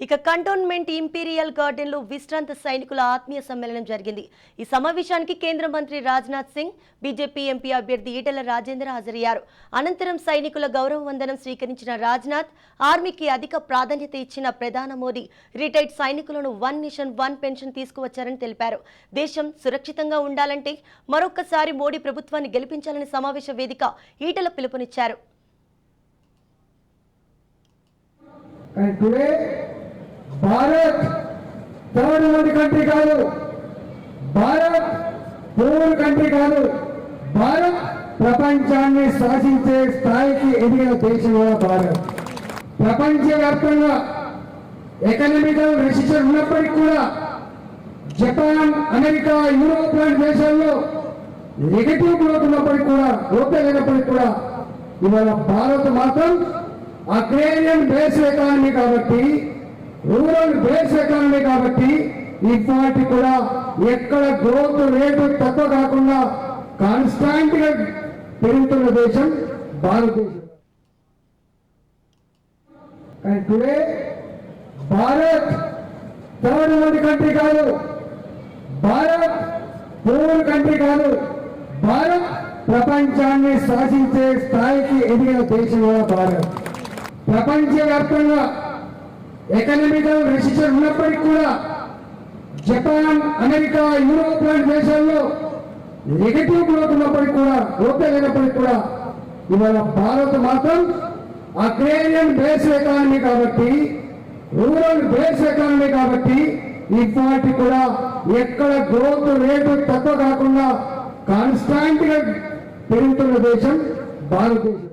ఇక cantonment imperial garden లో విశ్రాంత సైనికుల ఆత్మీయ సమ్మేళనం జరిగింది। ఈ సమావేశానికి కేంద్ర మంత్రి రాజ్నాథ్ సింగ్, బీజేపీ ఎంపీ అభ్యర్థి ఈటెల రాజేందర్ హాజరయ్యారు। అనంతరం సైనికుల గౌరవ వందనం స్వీకరించిన రాజ్నాథ్, ఆర్మీకి అధిక ప్రాధాన్యత ఇచ్చిన ప్రధాని మోదీ రిటైర్డ్ సైనికులను వన్ నేషన్ వన్ పెన్షన్ తీసుకువచ్చారని తెలిపారు। దేశం సురక్షితంగా ఉండాలంటే మరొక్కసారి మోడీ ప్రభుత్వాన్ని గెలిపించాలని సమావేశ వేదిక ఈటెల పిలుపునిచ్చారు। And today, Bharat, third world country కాదు, భారత్ పూర్ కంట్రీ కాదు, భారత్ ప్రపంచాన్ని శాసించే స్థాయికి ఎదిగిన దేశం కూడా భారత్। ప్రపంచవ్యాప్తంగా ఎకనామికల్ రెసిషన్ ఉన్నప్పటికీ కూడా జపాన్, అమెరికా, యూరోప్ లాంటి దేశాల్లో నెగటివ్ గ్రోత్ ఉన్నప్పటికీ కూడా, గ్రోత్ లేనప్పటికీ కూడా ఇవాళ భారత్ మాత్రం అగ్రేరియన్ బేస్ ఎకానమీ కాబట్టి, రూరల్ బేస్ ఎకానమీ కాబట్టి ఇవాటి కూడా ఎక్కడ గ్రోత్ రేటు తక్కువ కాకుండా కాన్స్టాంట్ గా పెరుగుతున్న దేశం భారతదేశం। కానీ today Bharat third world country కాదు, భారత్ పూర్ కంట్రీ కాదు, భారత్ ప్రపంచాన్ని శాసించే స్థాయికి ఎదిగిన దేశం కూడా భారత్। ప్రపంచవ్యాప్తంగా ఎకనామికల్ రెసిషన్ ఉన్నప్పటికీ కూడా జపాన్, అమెరికా, యూరోప్ లాంటి దేశాల్లో నెగటివ్ గ్రోత్ ఉన్నప్పటికీ కూడా, గ్రోత్ లేనప్పటికీ కూడా ఇవాళ భారత్ మాత్రం అగ్రేరియన్ బేస్ ఎకానమీ కాబట్టి, రూరల్ బేస్ ఎకానమీ కాబట్టి ఇవాటి కూడా ఎక్కడ గ్రోత్ రేటు తక్కువ కాకుండా కాన్స్టాంట్ గా పెరుగుతున్న దేశం భారతదేశం।